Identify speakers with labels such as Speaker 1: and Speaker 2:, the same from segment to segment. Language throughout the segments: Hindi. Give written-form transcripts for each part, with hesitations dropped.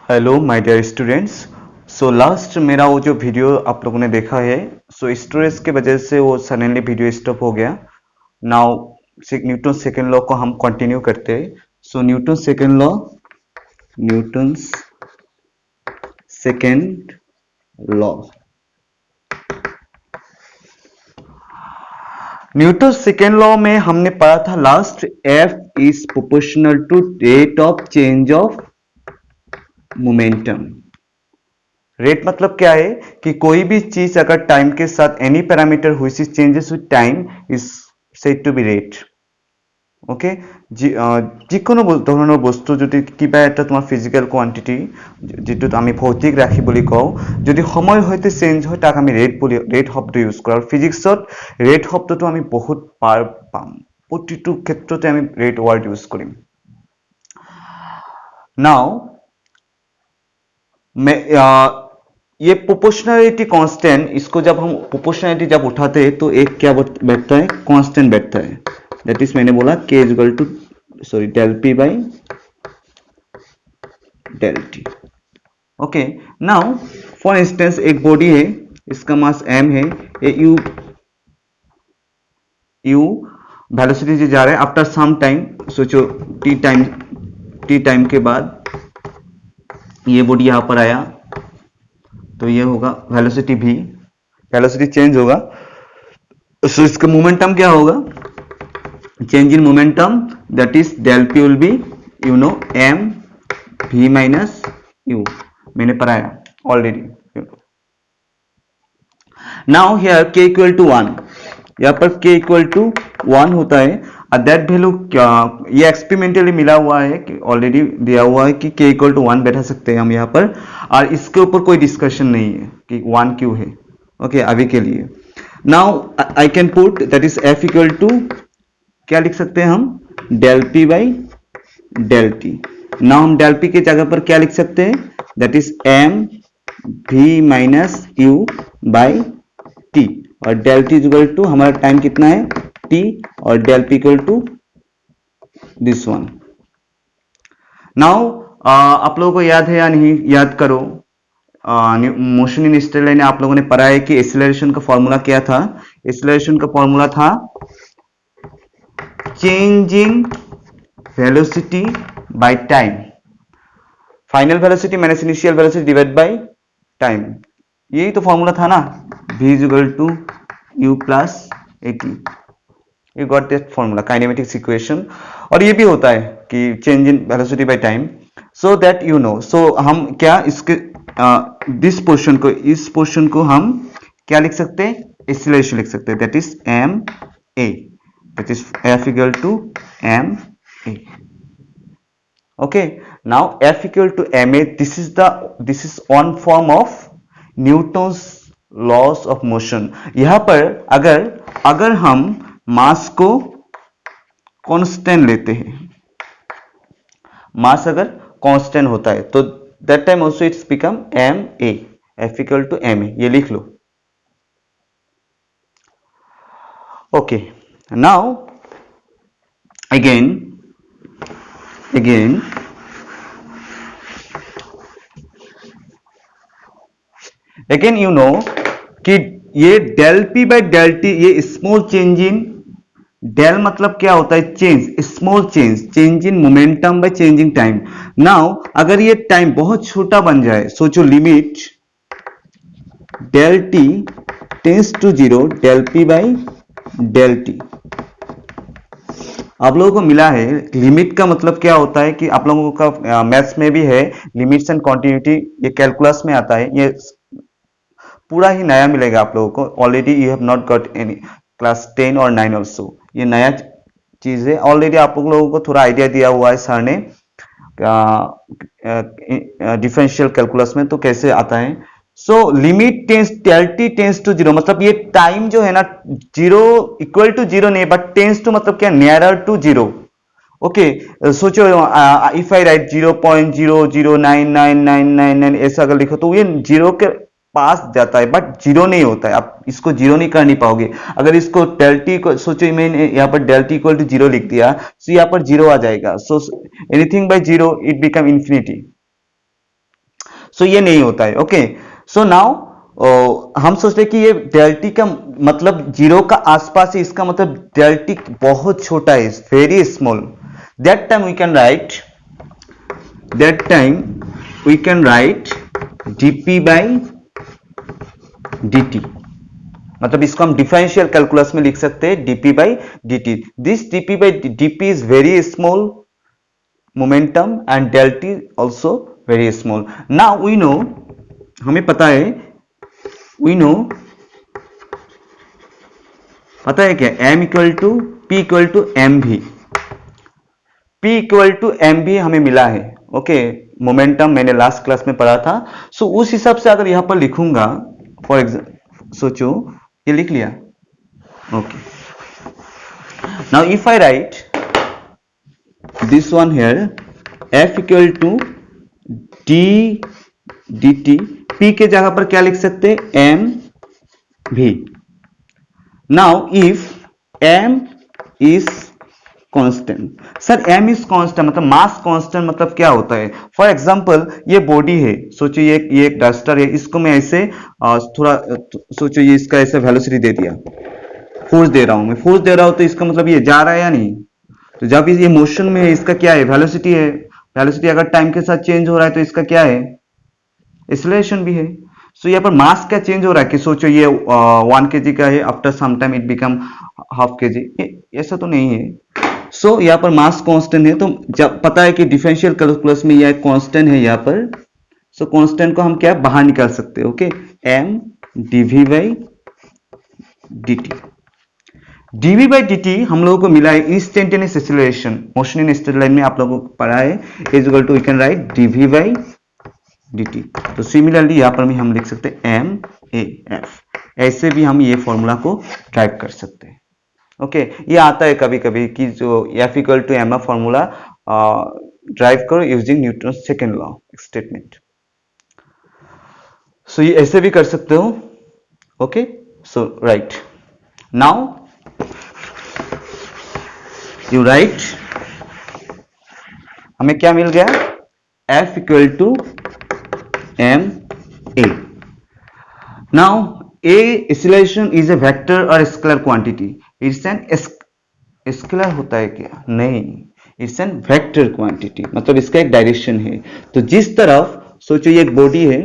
Speaker 1: Hello my dear students. So last मेरा वो जो वीडियो आप लोगों ने देखा है, सो स्टोरेज के वजह से वो सडनली वीडियो स्टॉप हो गया। नाउ न्यूटन सेकेंड लॉ को हम कंटिन्यू करते हैं। So Newton second law Newton second law में हमने पढ़ा था last, f is proportional to rate of change of momentum. Rate मतलब क्या है कि कोई भी चीज अगर टाइम के साथ एनी पैरामीटर हुई changes with time is said to be rate. Okay, যিকোনো ধৰণৰ বস্তু যদি কিবা এটা তোমাৰ ফিজিক্যাল কোৱান্টিটি যেটোত আমি ভৌতিক ৰাশি বুলি কওঁ, যদি সময়ৰ সৈতে চেঞ্জ হয় তাক আমি ৰেট শব্দ ইউজ কৰোঁ। আৰু ফিজিক্সত ৰেট শব্দটো আমি বহুত পাৰ পাম, প্ৰতিটো ক্ষেত্ৰতে আমি ৰেট ৱাৰ্ড ইউজ কৰিম। নাও ये प्रोपोर्शनलिटी कांस्टेंट, इसको जब हम प्रोपोर्शनलिटी जब उठाते हैं तो एक क्या बैठता है, कांस्टेंट बैठता है। दैट इज मैंने बोला k is equal to del p by del t। Okay, now for instance एक बॉडी है, इसका मास m है, ये u वेलोसिटी से जा रहा है। आफ्टर सम टाइम, सोचो t टाइम के बाद ये बॉडी यहां पर आया तो ये होगा वेलोसिटी v, वेलोसिटी चेंज होगा। सो इसका मोमेंटम क्या होगा, change in momentum, that is del p will be you know m v minus u। मैंने पढ़ाया already. Now here k equal to 1, यहाँ पर k इक्वल टू 1 होता है। दैट वैल्यू क्या, ये एक्सपेरिमेंटली मिला हुआ है कि ऑलरेडी दिया हुआ है कि k इक्वल टू 1 बैठा सकते हैं हम यहाँ पर, और इसके ऊपर कोई डिस्कशन नहीं है कि 1 क्यों है। ओके, अभी के लिए। Now I can put that is f equal to, क्या लिख सकते हैं हम, del p by del t। Now हम डेल p के जगह पर क्या लिख सकते हैं, that is m v minus u by t, और डेल t इक्वल टू हमारा टाइम कितना है t, और del p equal to this one. Now आप लोगों को याद है या नहीं, याद करो। मोशन इन स्ट्रेट लाइन आप लोगों ने पढ़ा है कि एक्सीलरेशन का फॉर्मूला क्या था। एक्सीलरेशन का फॉर्मूला था change in velocity by time, final velocity minus initial velocity divide by time. यही तो फॉर्मूला था ना, v is equal to u plus at। You got that formula, kinematics equation. और ये भी होता है कि change in velocity by time, so that you know. सो हम क्या इसके दिस पोर्शन को, इस पोर्शन को हम क्या लिख सकते हैं, एक्सीलरेशन लिख सकते हैं, that is m a, that is f equal to m a। okay, now f equal to ma, this is one form of Newton's laws of motion। यहां पर अगर हम मास को कांस्टेंट लेते हैं, मास अगर कांस्टेंट होता है तो that time also it's become m a, f equal to m a, ये लिख लो। Okay, now again you know कि ये del p by del t, ये स्मॉल चेंज इन, डेल मतलब क्या होता है, change, small change in momentum by changing time. Now अगर ये टाइम बहुत छोटा बन जाए, सोचो limit del t tends to 0, del p by del t. आप लोगों को मिला है लिमिट का मतलब क्या होता है, कि आप लोगों का मैथ्स में भी है लिमिट्स एंड कॉन्टिन्यूटी, ये कैलकुलस में आता है। ये पूरा ही नया मिलेगा आप लोगों को, already you have not got any class 10 और 9 ऑल्सो। ये नया चीज है, ऑलरेडी आप लोगों को थोड़ा आइडिया दिया हुआ है सर ने डिफरेंशियल कैलकुलस में, तो कैसे आता है। So limit del t tends to 0, मतलब ये टाइम जो है ना, 0 इक्वल टू 0 नहीं, बट टेंस टू मतलब क्या, नियरर टू 0। ओके, सोचो इफ आई राइट 0.00999999 ऐसा अगर लिखो तो ये 0 के पास जाता है, बट 0 नहीं होता है। आप इसको 0 नहीं कर नहीं पाओगे। अगर इसको डेल टी को, सोचो मैंने यहाँ पर डेल टी इक्वल टू 0 लिख दिया, सो यहाँ पर 0 आ जाएगा। So anything by 0 it become infinity. So ये नहीं होता है। ओके, सो नाउ हम सोचते हैं कि ये डेल टी का मतलब जीरो का आसपास है, इसका मतलब डेल टी बहुत छोटा है, very small. That time we can write dp by dt, मतलब इसको हम डिफरेंशियल कैलकुलस में लिख सकते हैं dp by dt। This dp by dp is very small momentum and del t also very small. Now we know, हमें पता है, पता है क्या, m equal to p equal to m भी, p इक्वल टू एम भी हमें मिला है। ओके, मोमेंटम मैंने लास्ट क्लास में पढ़ा था। सो उस हिसाब से अगर यहां पर लिखूंगा, फॉर एग्जाम्पल सोचो ये लिख लिया। Okay, now if I write this one here, f equal to d dt, p के जगह पर क्या लिख सकते हैं, m भी। Now if m is constant, sir m is constant मतलब मास कांस्टेंट मतलब क्या होता है? फॉर एग्जांपल ये बॉडी है, सोचो ये एक डस्टर है, इसको मैं ऐसे थोड़ा सोचो ये इसका ऐसे वेलोसिटी दे दिया, फोर्स दे रहा हूं मैं, फोर्स दे रहा हूं तो इसका मतलब ये जा रहा है या नहीं? तो जब ये मोशन में है, इसका क्या है, वेलोसिटी है। वेलोसिटी अगर टाइम के साथ चेंज हो रहा है तो इसका क्या है, एक्सेलरेशन भी है। सो यहाँ पर मास क्या चेंज हो रहा है कि सोचो ये 1 kg का है, after some time it become half kg, ऐसा तो नहीं है। सो यहाँ पर मास कांस्टेंट है, तो जब पता है कि डिफरेंशियल कैलकुलस में यह कांस्टेंट है यहाँ पर, सो कांस्टेंट को हम क्या बाहर निकाल सकते हैं। Okay, m dv by dt, dv by dt हम लोगों को मिला है instantaneous acceleration, motion in straight line में आप लोगों को पढ़ा है, is equal to we can write dv by dt। तो सिमिलरली यहां पर भी हम लिख सकते हैं m a f, ऐसे भी हम ये फॉर्मूला को ड्राइव कर सकते हैं। ओके, ये आता है कभी कभी कि जो f equal to m formula derive करो using Newton second law statement. So ये ऐसे भी कर सकते हो। Okay, so right, now you right, हमें क्या मिल गया, f equal to m a। Now a acceleration is a vector और scalar quantity, it's an scalar होता है क्या, नहीं, इट्स एन वेक्टर क्वांटिटी, मतलब इसका एक डायरेक्शन है। तो जिस तरफ सोचो ये एक बॉडी है,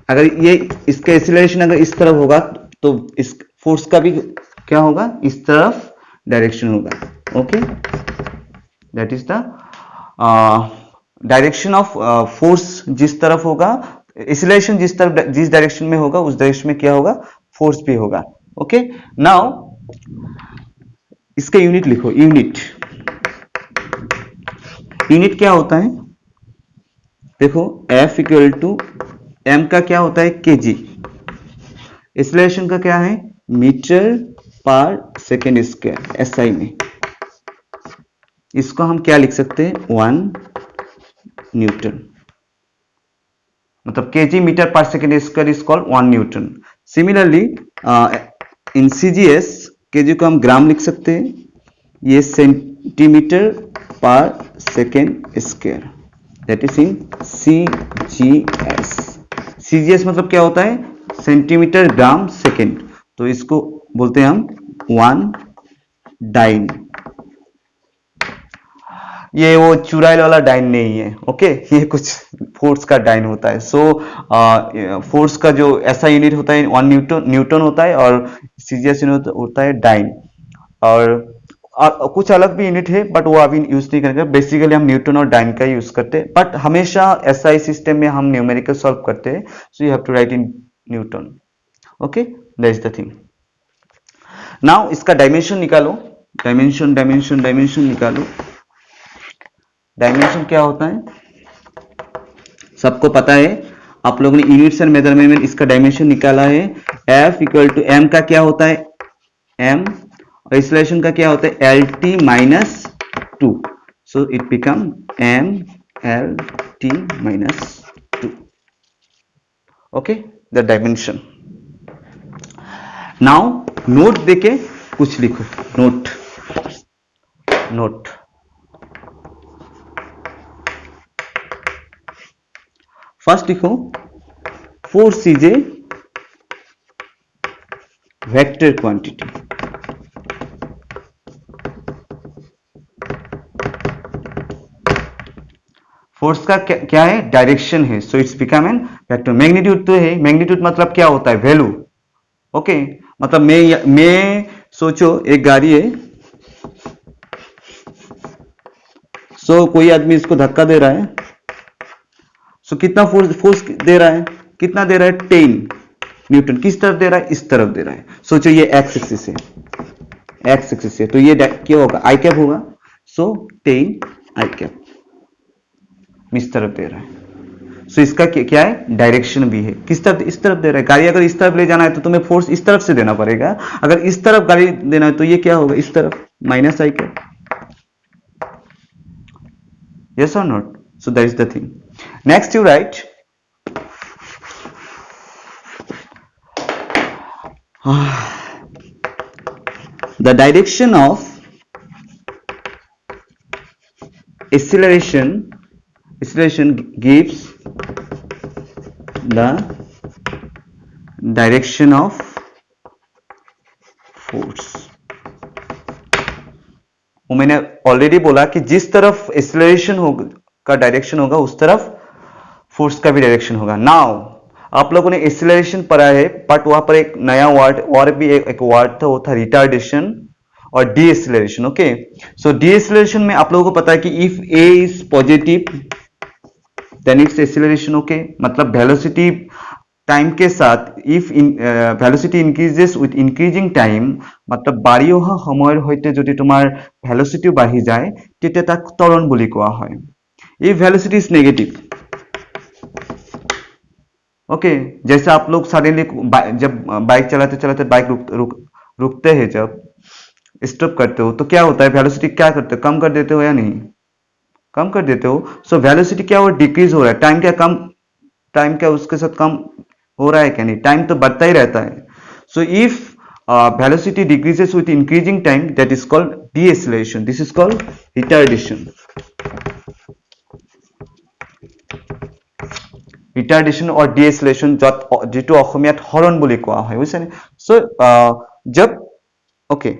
Speaker 1: अगर ये इसका एक्सीलरेशन अगर इस तरफ होगा तो इस फोर्स का भी क्या होगा, इस तरफ डायरेक्शन होगा। Okay, that is the direction of force, जिस तरफ होगा एक्सीलरेशन, जिस तरफ जिस डायरेक्शन में होगा उस डायरेक्शन में क्या होगा, फोर्स भी होगा। ओके, नाउ इसका यूनिट लिखो, यूनिट क्या होता है, देखो F इक्वल टू m का क्या होता है, kg, एक्सीलरेशन का क्या है, मीटर पर सेकेंड स्क्वायर SI में, इसको हम क्या लिख सकते हैं, 1 न्यूटन, मतलब kg मीटर पर second square is called 1 Newton. Similarly in CGS kg को हम ग्राम लिख सकते हैं, ये सेंटीमीटर पर second square, that is in CGS। CGS मतलब क्या होता है, सेंटीमीटर ग्राम सेकेंड, तो इसको बोलते हैं हम 1 डाइन। ये वो चुड़ैल वाला डाइन नहीं है। ओके, ये कुछ फोर्स का डाइन होता है। सो फोर्स का जो ऐसा यूनिट होता है 1 न्यूटन होता है, और CGS यूनिट होता है डाइन, और कुछ अलग भी यूनिट है बट वो अभी यूज नहीं करेंगे। बेसिकली हम न्यूटन और डाइन का यूज करते हैं, बट हमेशा SI सिस्टम में हम न्यूमेरिकल सॉल्व करते हैं, so you have to write in Newton. Okay, that is the thing. Now इसका डायमेंशन निकालो, डायमेंशन निकालो। डायमेंशन क्या होता है, सबको पता है, आप लोगों ने यूनिट्स एंड मेजरमेंट में इसका डायमेंशन निकाला है। F इक्वल टू m का क्या होता है, m, और एक्सीलरेशन का क्या होता है, LT minus 2, so it become m LT minus 2। Okay, the dimension. Now note देके कुछ लिखो, नोट फर्स्ट लिखो force is a vector quantity. Force का क्या है, डायरेक्शन है, so it's become an vector. Magnitude तो है, मैग्नीट्यूड मतलब क्या होता है, वैल्यू। ओके, मतलब मैं सोचो एक गाड़ी है, सो कोई आदमी इसको धक्का दे रहा है, सो कितना फोर्स दे रहा है, कितना दे रहा है, 10 न्यूटन। किस तरफ दे रहा है, इस तरफ दे रहा है। सोचो ये एक्स एक्सिस है, एक्स एक्सिस है, तो ये क्या होगा, आई कैप होगा। सो 10 आई कैप इस तरफ दे रहा है। सो इसका क्या है, डायरेक्शन भी है, किस तरफ, इस तरफ दे रहा है। गाड़ी अगर इस तरफ ले जाना है तो तुम्हें फोर्स इस तरफ से देना पड़ेगा। अगर इस तरफ गाड़ी देना है तो ये क्या होगा, इस तरफ, minus I cap. yes or not? So that is the thing. Next you write the direction of acceleration gives the direction of force। वो मैंने ऑलरेडी बोला कि जिस तरफ एक्सीलरेशन होगा का डायरेक्शन होगा उस तरफ फोर्स का भी डायरेक्शन होगा। नाउ आप लोगों ने एक्सीलरेशन पढ़ा है, बट वहां पर एक नया वर्ड और भी एक वर्ड था, वो था रिटार्डेशन और de acceleration. Okay, so de acceleration में आप लोगों को पता है कि if a is positive then it's acceleration. Okay, मतलब वेलोसिटी टाइम के साथ if velocity increases with increasing time, मतलब বাঢ়ি অহা সময়ৰ সৈতে যদি তোমাৰ ভেলোসিটি বাঢ়ি যায় তেতিয়া তাক ত্বৰণ বুলি কোৱা হয়। if velocity is negative, okay, जैसे आप लोग सडनली जब बाइक चलाते चलाते बाइक रुकते हैं, जब स्टॉप करते हो तो क्या होता है, वेलोसिटी क्या करते हो, कम कर देते हो या नहीं, कम कर देते हो। सो वेलोसिटी क्या हो, डिक्रीज हो रहा है, टाइम क्या कम, टाइम क्या उसके साथ कम हो रहा है क्या, नहीं, टाइम तो बढ़ता ही रहता है। So if velocity decreases with increasing time that is called deceleration, this is called retardation. Retardation और डीएक्सीलरेशन जितु অসমীয়াত হৰণ বুলি কোৱা হয়, বুজিছানে। सो जब ओके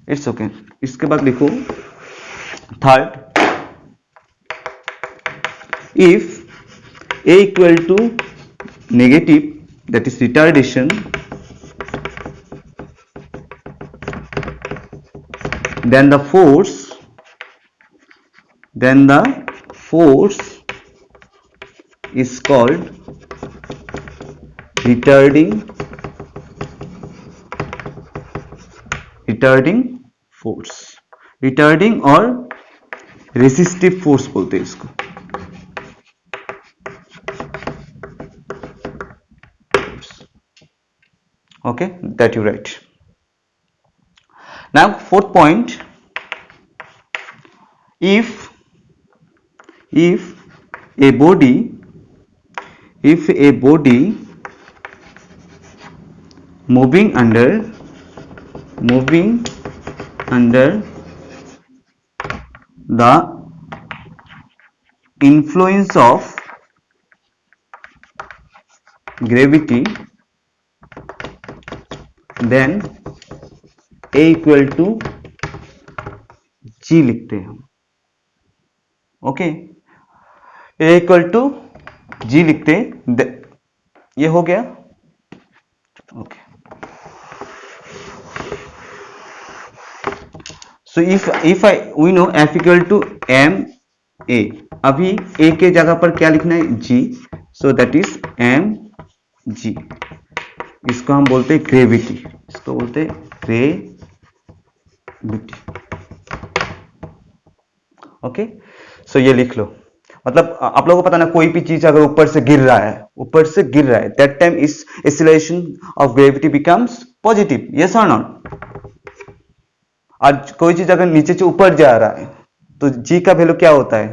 Speaker 1: इट्स ओके, इसके बाद लिखो third, if a equal to negative, that is retardation, then the force is called retarding force, retarding और resistive force बोलते हैं इसको। Okay, that you write. Now fourth point, if a body moving under the influence of gravity, then a equal to g लिखते हैं हम। Okay, a equal to g लिखते हैं, ये हो गया। Okay, so if we know f equal to m a, अभी a के जगह पर क्या लिखना है, g, so that is m g। इसको हम बोलते हैं ग्रेविटी, इसको बोलते हैं ग्रेविटी। ओके, सो ये लिख लो। मतलब आप लोगों को पता ना, कोई भी चीज अगर ऊपर से गिर रहा है, that time is acceleration of gravity becomes positive, yes और नॉट। आज कोई चीज अगर नीचे से ऊपर जा रहा है तो जी का वैल्यू क्या होता है,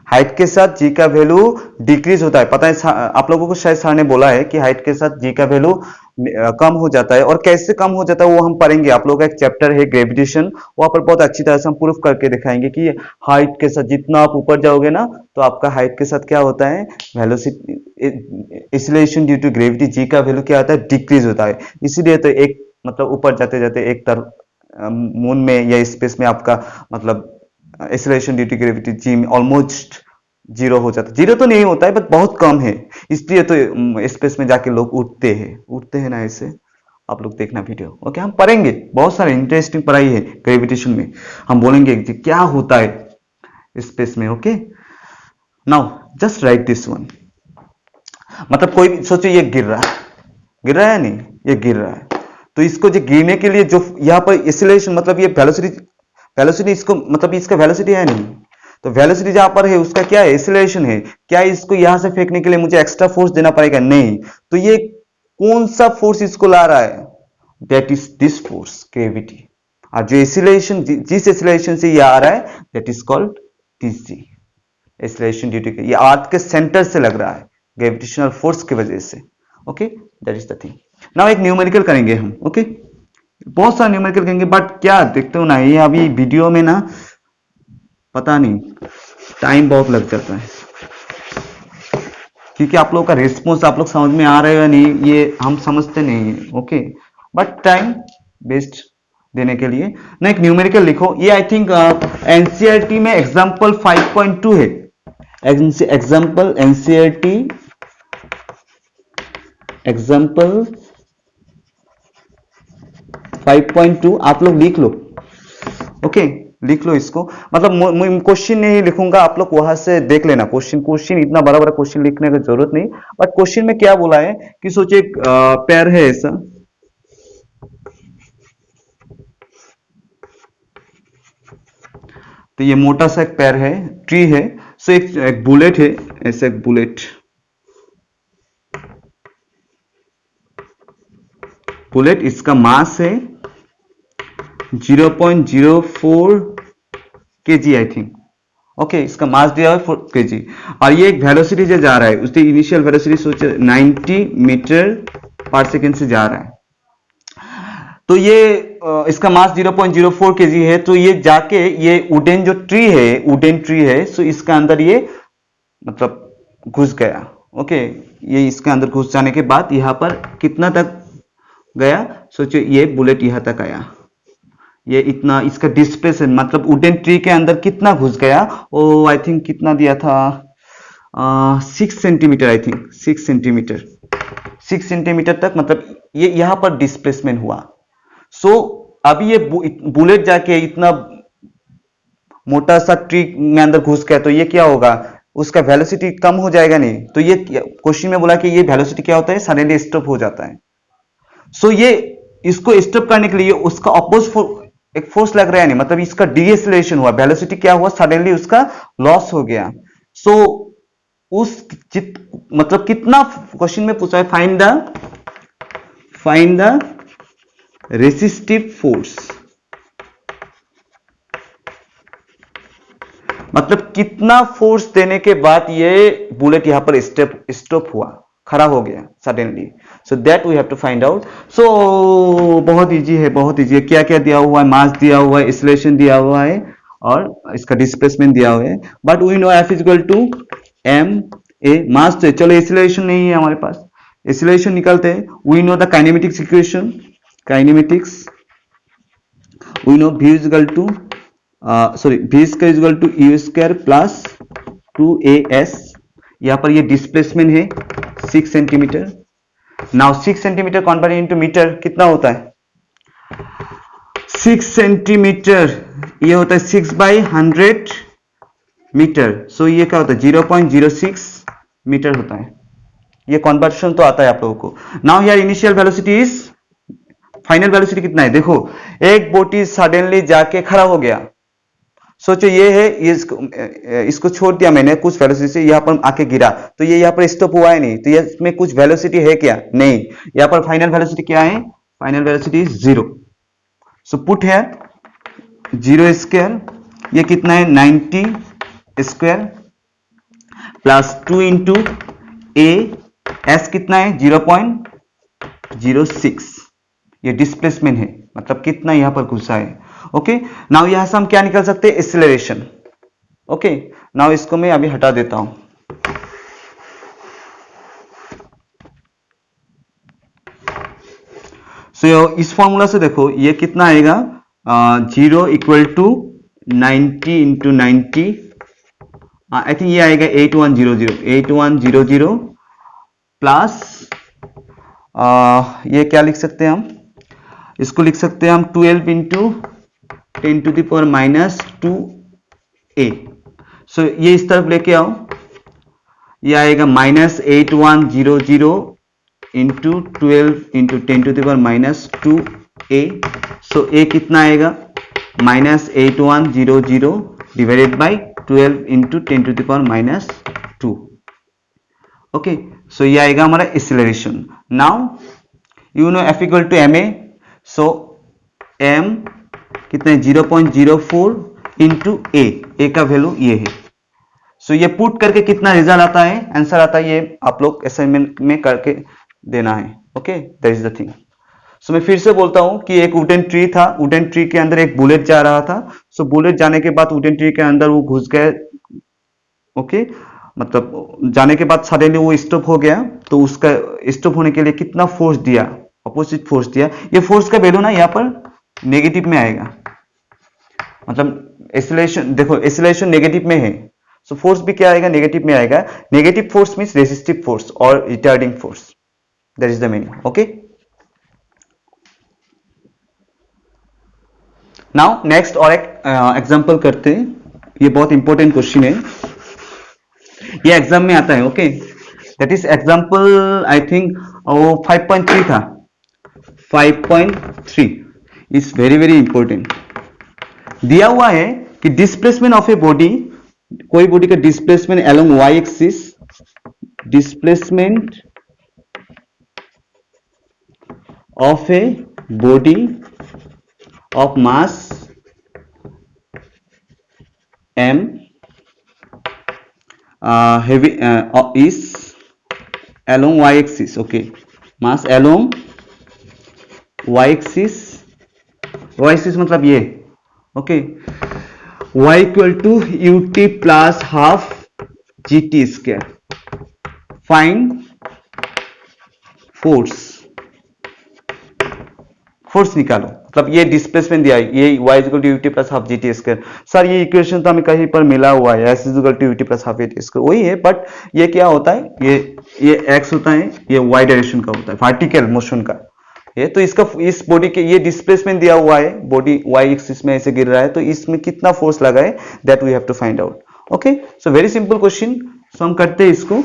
Speaker 1: हाइट के साथ जी का वैल्यू डिक्रीज होता है। पता है आप लोगों को, शायद सर ने बोला है कि हाइट के साथ जी का वैल्यू कम हो जाता है। और कैसे कम हो जाता है वो हम पढ़ेंगे। आप लोगों का एक चैप्टर है ग्रेविटेशन, वहां पर बहुत अच्छी तरह से हम प्रूफ करके दिखाएंगे कि हाइट के साथ जितना आप ऊपर जाओगे ना, तो आपका हाइट के साथ क्या होता है, velocity acceleration due to gravity g का वैल्यू क्या होता है, डिक्रीज होता है। इसीलिए तो एक मतलब ऊपर जाते जाते एक तरफ मून में या स्पेस में आपका मतलब एक्सीलरेशन ड्यू टू ग्रेविटी जी में ऑलमोस्ट जीरो हो जाता है। जीरो तो नहीं होता है बट बहुत कम है, इसलिए तो स्पेस में जाके लोग उठते हैं ना ऐसे। आप लोग देखना वीडियो, ओके। हम पढ़ेंगे, बहुत सारे इंटरेस्टिंग पढ़ाई है ग्रेविटेशन में, हम बोलेंगे कि क्या होता है स्पेस में, okay. Now just right this one. मतलब कोई भी सोचो ये गिर रहा है नहीं, ये गिर रहा है, तो इसको जो गिरने के लिए जो यहाँ पर एक्सीलरेशन मतलब ये वेलोसिटी इसको मतलब इसका वेलोसिटी है नहीं, तो वेलोसिटी जहां पर है उसका क्या है, एक्सीलरेशन है। क्या इसको यहां से फेंकने के लिए मुझे एक्स्ट्रा फोर्स देना पड़ेगा, नहीं। तो ये कौन सा फोर्स इसको ला रहा है, that is this force, gravity. और जो एक्सीलरेशन जिस एक्सीलरेशन से ये आ रहा है that is called TC, acceleration due to, ये अर्थ के सेंटर से लग रहा है ग्रेविटेशनल फोर्स की वजह से, okay. That is the thing. Now एक न्यूमेरिकल करेंगे हम, ओके। बहुत सारा न्यूमेरिकल करेंगे बट क्या देखते हो ना, ये अभी वीडियो में ना पता नहीं टाइम बहुत लग जाता है, क्योंकि आप लोगों का रिस्पॉन्स आप लोग समझ में आ रहे हो या नहीं ये हम समझते नहीं है, ओके। बट टाइम बेस्ट देने के लिए ना एक न्यूमेरिकल लिखो। ये आई थिंक एनसीईआरटी में एग्जांपल 5.2 है, एग्जांपल एनसीईआरटी एग्जांपल 5.2 आप लोग लिख लो, ओके। लिख लो इसको, मतलब क्वेश्चन नहीं लिखूंगा, आप लोग वहां से देख लेना। क्वेश्चन इतना बड़ा बड़ा क्वेश्चन लिखने की जरूरत नहीं, बट क्वेश्चन में क्या बोला है कि सोचिए एक पैर है ऐसा, तो ये मोटा सा एक पैर है, ट्री है। सो एक बुलेट है, ऐसा एक बुलेट, इसका मास है 0.04 kg आई थिंक, ओके। इसका मास दिया है 4 kg, और ये एक वेलोसिटी से जा रहा है, उसकी इनिशियल वेलोसिटी सोचे 90 मीटर पर सेकेंड से जा रहा है। तो ये इसका मास 0.04 kg है, तो ये जाके ये वुडन जो ट्री है, सो इसका अंदर ये मतलब घुस गया, ओके। ये इसके अंदर घुस जाने के बाद यहाँ पर कितना तक गया, सोचो ये बुलेट यहाँ तक आया, ये इतना इसका डिस्प्लेसमेंट मतलब वुडन ट्री के अंदर कितना घुस गया, ओ आई थिंक कितना दिया था 6 सेंटीमीटर, आई थिंक 6 सेंटीमीटर तक, मतलब ये यहां पर डिस्प्लेसमेंट हुआ। सो अभी ये बुलेट जाके इतना मोटा सा ट्री में अंदर घुस गया, तो ये क्या होगा, उसका वेलोसिटी कम हो जाएगा नहीं। तो ये क्वेश्चन में बोला कि ये वेलोसिटी क्या होता है, सडनली स्टॉप हो जाता है। सो ये इसको स्टॉप करने के लिए उसका अपोजिट एक फोर्स लग रहा है नहीं, मतलब इसका डीएक्सेलरेशन हुआ, वेलोसिटी क्या हुआ, सडनली उसका लॉस हो गया। सो मतलब कितना, क्वेश्चन में पूछा है फाइंड द रेसिस्टिव फोर्स, मतलब कितना फोर्स देने के बाद ये बुलेट यहां पर स्टॉप हुआ, खड़ा हो गया suddenly. So that we have to find out. So बहुत इजी है, क्या क्या दिया हुआ है, मास दिया हुआ है, एक्सीलरेशन दिया हुआ है, और इसका डिस्प्लेसमेंट दिया हुआ है। But we know F is equal to m a, mass तो चलो एक्सीलरेशन नहीं है हमारे पास, एक्सीलरेशन निकालते हैं। We know the kinematics equation, we know V is equal to V square is equal to U square plus 2AS। यहां पर ये डिस्प्लेसमेंट है 6 सेंटीमीटर। नाउ 6 सेंटीमीटर कन्वर्ट इनटू मीटर कितना होता है, 6 सेंटीमीटर ये होता है 6/100 मीटर। सो ये क्या होता है 0.06 मीटर होता है। ये कन्वर्शन तो आता है आप लोगों को। नाउ यार initial velocity is, final velocity कितना है, देखो एक बोटी सडनली जाके खड़ा हो गया, सोचो ये है, इसको छोड़ दिया मैंने कुछ वेलोसिटी से, यहाँ पर आके गिरा, तो ये यहाँ पर स्टॉप हुआ है नहीं, तो ये इसमें कुछ वेलोसिटी है क्या, नहीं। यहाँ पर फाइनल वेलोसिटी क्या है, final velocity is 0। So put है 0 स्क्वायर, ये कितना है 90 स्क्वायर प्लस 2 इंटू ए, एस कितना है 0.06 0.06 ये डिस्प्लेसमेंट है, मतलब कितना यहां पर घुसा है। ओके, नाउ यहां से हम क्या निकाल सकते हैं, एक्सीलरेशन। ओके, नाउ इसको मैं अभी हटा देता हूं। सो इस फॉर्मूला से देखो ये कितना आएगा, 0 equal to 90 into 90, I think ये आएगा 8100 प्लस ये क्या लिख सकते हैं हम, इसको लिख सकते हैं हम 12 into 10 to the power minus 2a। So ये इस तरफ लेके आओ, ये आएगा minus 8100 into 12 into 10 to the power minus 2a। So a कितना आएगा, minus 8100 divided by 12 into 10 to the power minus 2। Okay, so ये आएगा हमारा acceleration. Now you know F equal to ma, so m कितने 0.04 इंटू a का वैल्यू ये है। सो ये पुट करके कितना रिजल्ट आता है, आंसर आता है, ये आप लोग असाइनमेंट में करके देना है। Okay, that is the thing. So मैं फिर से बोलता हूं कि एक वुडन ट्री था, वुडन ट्री के अंदर एक बुलेट जा रहा था। सो बुलेट जाने के बाद वुडन ट्री के अंदर वो घुस गए। ओके, मतलब जाने के बाद सडनली वो स्टॉप हो गया, तो उसका स्टॉप होने के लिए कितना फोर्स दिया, अपोजिट फोर्स दिया। ये फोर्स का वैल्यू ना यहाँ पर नेगेटिव में आएगा, मतलब एक्सीलरेशन देखो, एक्सीलरेशन नेगेटिव में है, सो फोर्स भी क्या आएगा, नेगेटिव में आएगा। Negative force means resistive force और retarding force, that is the meaning. Okay, now next और एक एग्जांपल करते हैं, ये बहुत इंपॉर्टेंट क्वेश्चन है, ये एग्जाम में आता है। Okay, that is example I think 5.3 था, 5.3 इज वेरी वेरी इंपॉर्टेंट। दिया हुआ है कि डिस्प्लेसमेंट ऑफ ए बॉडी, कोई बॉडी का displacement along y axis, displacement of a body of mass m heavy is along y axis. okay, mass along y axis, y axis मतलब ये। Okay, y equal to ut plus half gt square. Find force, force निकालो, मतलब ये डिस्प्लेसमेंट दिया है, ये y equal to ut plus half gt square. Sir ये इक्वेशन तो हमें कहीं पर मिला हुआ है, s equal to ut plus half gt square वही है, बट ये क्या होता है, ये x होता है, ये y डायरेक्शन का होता है, वर्टिकल मोशन का। ये तो इसका, इस बॉडी के ये डिस्प्लेसमेंट दिया हुआ है, बॉडी y एक्सिस में ऐसे गिर रहा है, तो इसमें कितना फोर्स लगा है, that we have to find out. Okay, so very simple question, so हम करते हैं इसको।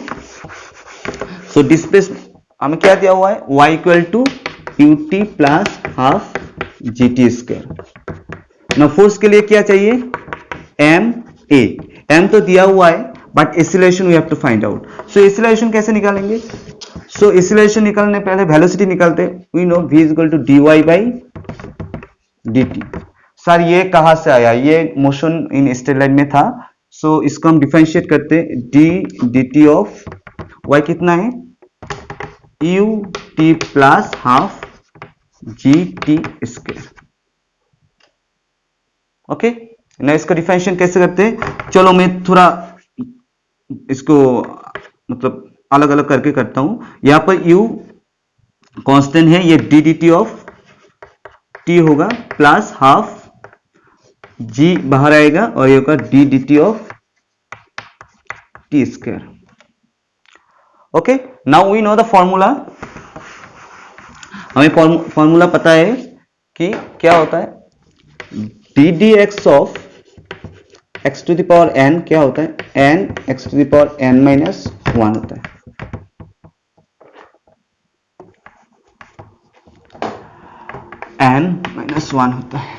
Speaker 1: सो डिस्प्लेसमेंट हमें क्या दिया हुआ है, y equal to ut plus half gt square. ना फोर्स के लिए क्या चाहिए, m तो दिया हुआ है, but acceleration we have to find out. So acceleration कैसे निकालेंगे, सो एक्सीलरेशन निकालने पहले वेलोसिटी निकालते, we know v equal to dy by dt। Sir ये कहां से आया, ये मोशन इन स्ट्रेट लाइन में था, सो इसको हम डिफरेंशिएट करते, d dt ऑफ y कितना है, ut plus half gt square. Okay, ना इसको डिफरेंशिएट कैसे करते हैं, चलो मैं थोड़ा इसको मतलब अलग अलग करके करता हूं। यहां पर u कांस्टेंट है, ये d dt ऑफ t होगा, प्लस हाफ g बाहर आएगा और ये होगा d dt of t square. Okay, now we know the formula, हमें फॉर्मूला पता है कि क्या होता है, d d x of x to the power n क्या होता है, n x to the power n minus 1 होता है। n माइनस 1 होता है।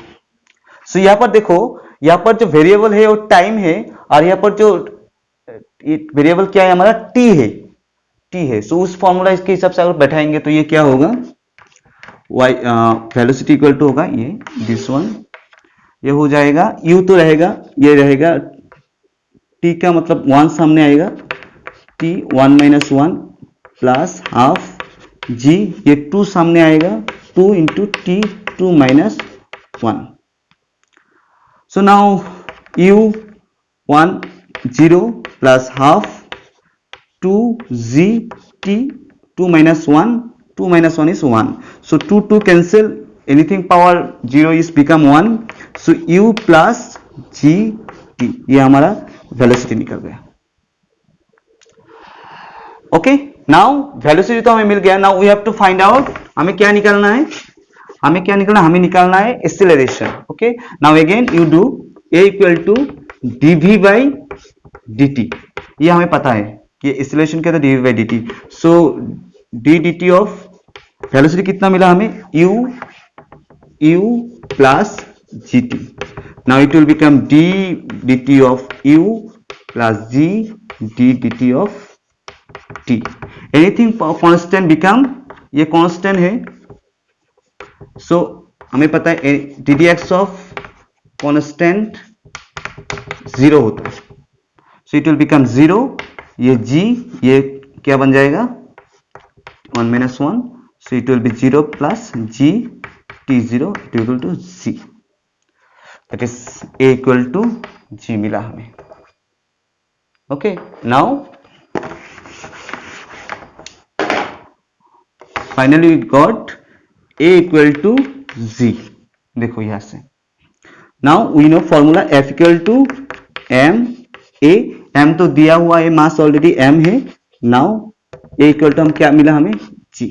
Speaker 1: सो यहां पर देखो, यहां पर जो वेरिएबल है वो टाइम है, और यहां पर जो वेरिएबल क्या है हमारा, t है। सो उस फॉर्मूला इसके हिसाब से अगर बैठाएंगे तो ये क्या होगा, y वेलोसिटी इक्वल टू होगा ये दिस वन, ये हो जाएगा, u तो रहेगा, ये रहेगा t का मतलब 1 सामने आएगा, t 1 माइनस 1 प्लस हाफ जी, ये 2 सामने आएगा, 2 into T 2 minus 1. So now u1 0 plus half 2z t 2 minus 1, 2 minus 1 is 1. So 2 cancel, anything power 0 is become 1. So u plus g t, ये हमारा वेलोसिटी निकल गया. ओके, नाउ वेलोसिटी तो हमें मिल गया. Now we have to find out, हमें क्या निकालना है, हमें निकालना है acceleration. Okay, now again you do a equal to dv by dt. ये हमें पता है कि एक्सीलरेशन क्या था, dv by dt. So d dt of velocity कितना मिला हमें, u plus gt. Now it will become d dt of u plus g d dt of t. Anything constant become, ये कांस्टेंट है. सो हमें पता है ddx ऑफ कांस्टेंट 0 होता है. सो इट विल बिकम 0. ये g, ये क्या बन जाएगा 1 minus 1. So it will be 0 plus g t0 equal to g. That is a equal to g मिला हमें. Okay, now finally we got a equal to g. देखो यहां से, now we know formula F equal to m a. m तो दिया हुआ है, मास ऑलरेडी m है. नाउ a इक्वल टू हम क्या मिला हमें, g.